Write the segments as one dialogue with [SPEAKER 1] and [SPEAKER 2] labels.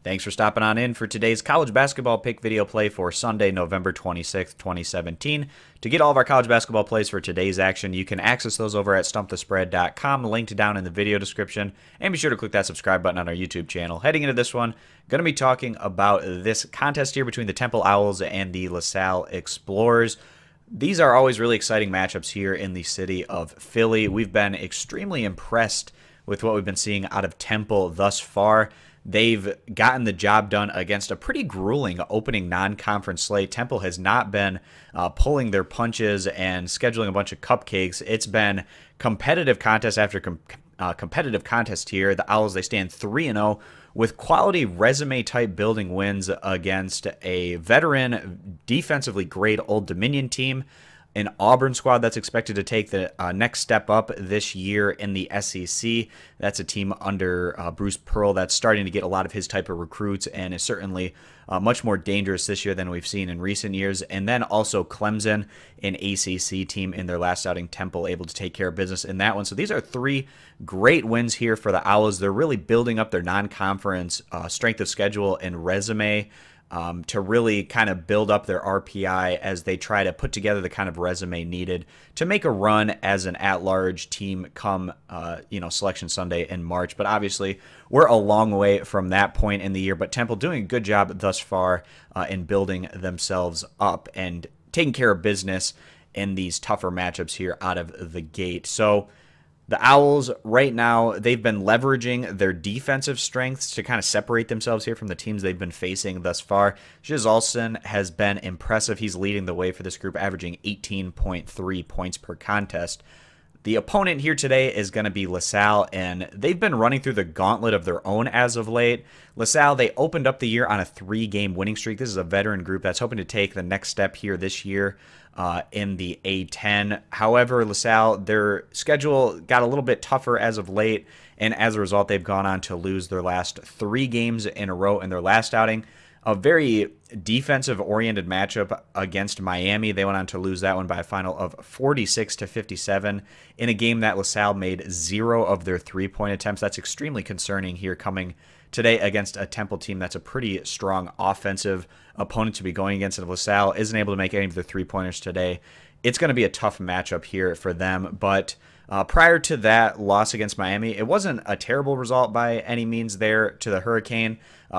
[SPEAKER 1] Thanks for stopping on in for today's college basketball pick video play for Sunday, November 26th, 2017. To get all of our college basketball plays for today's action, you can access those over at stumpthespread.com, linked down in the video description, and be sure to click that subscribe button on our YouTube channel. Heading into this one, going to be talking about this contest here between the Temple Owls and the LaSalle Explorers. These are always really exciting matchups here in the city of Philly. We've been extremely impressed with what we've been seeing out of Temple thus far. They've gotten the job done against a pretty grueling opening non-conference slate. Temple has not been pulling their punches and scheduling a bunch of cupcakes. It's been competitive contest after competitive contest here. The Owls, they stand 3-0 with quality resume-type building wins against a veteran, defensively great Old Dominion team, an Auburn squad that's expected to take the next step up this year in the SEC. That's a team under Bruce Pearl that's starting to get a lot of his type of recruits and is certainly much more dangerous this year than we've seen in recent years. And then also Clemson, an ACC team in their last outing. Temple able to take care of business in that one. So these are three great wins here for the Owls. They're really building up their non-conference strength of schedule and resume to really kind of build up their RPI as they try to put together the kind of resume needed to make a run as an at-large team come, Selection Sunday in March. But obviously, we're a long way from that point in the year. But Temple doing a good job thus far in building themselves up and taking care of business in these tougher matchups here out of the gate. So the Owls right now, they've been leveraging their defensive strengths to kind of separate themselves here from the teams they've been facing thus far. Olson has been impressive. He's leading the way for this group, averaging 18.3 points per contest. The opponent here today is going to be LaSalle, and they've been running through the gauntlet of their own as of late. LaSalle, they opened up the year on a 3-game winning streak. This is a veteran group that's hoping to take the next step here this year in the A10. However, LaSalle, their schedule got a little bit tougher as of late, and as a result, they've gone on to lose their last 3 games in a row in their last outing. A very defensive-oriented matchup against Miami. They went on to lose that one by a final of 46-57 in a game that LaSalle made 0 of their 3-point attempts. That's extremely concerning here coming today against a Temple team that's a pretty strong offensive opponent to be going against. If LaSalle isn't able to make any of their 3-pointers today, it's going to be a tough matchup here for them. But prior to that loss against Miami, it wasn't a terrible result by any means there to the Hurricane.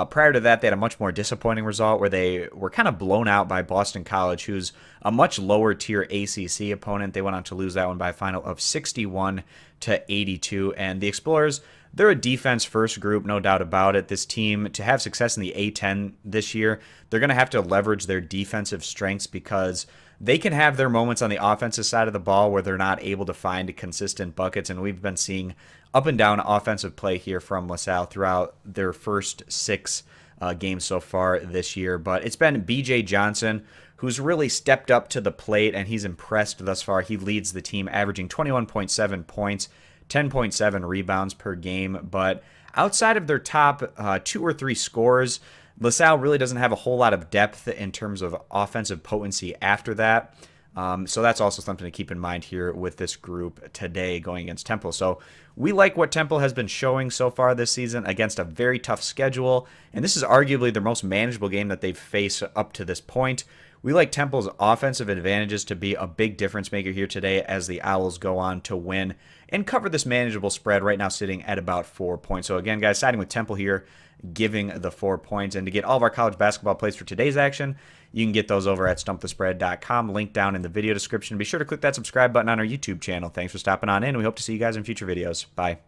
[SPEAKER 1] Prior to that, they had a much more disappointing result where they were kind of blown out by Boston College, who's a much lower tier ACC opponent. They went on to lose that one by a final of 61-82. And the Explorers, they're a defense-first group, no doubt about it. This team, to have success in the A10 this year, they're going to have to leverage their defensive strengths because they can have their moments on the offensive side of the ball where they're not able to find consistent buckets, and we've been seeing up and down offensive play here from LaSalle throughout their first 6 games so far this year. But it's been B.J. Johnson who's really stepped up to the plate, and he's impressed thus far. He leads the team, averaging 21.7 points, 10.7 rebounds per game. But outside of their top 2 or 3 scores, LaSalle really doesn't have a whole lot of depth in terms of offensive potency after that. So that's also something to keep in mind here with this group today going against Temple. So we like what Temple has been showing so far this season against a very tough schedule. And this is arguably their most manageable game that they've faced up to this point. We like Temple's offensive advantages to be a big difference maker here today as the Owls go on to win and cover this manageable spread right now sitting at about 4 points. So again, guys, siding with Temple here, giving the 4 points. And to get all of our college basketball plays for today's action, you can get those over at stumpthespread.com, link down in the video description. Be sure to click that subscribe button on our YouTube channel. Thanks for stopping on in. We hope to see you guys in future videos. Bye.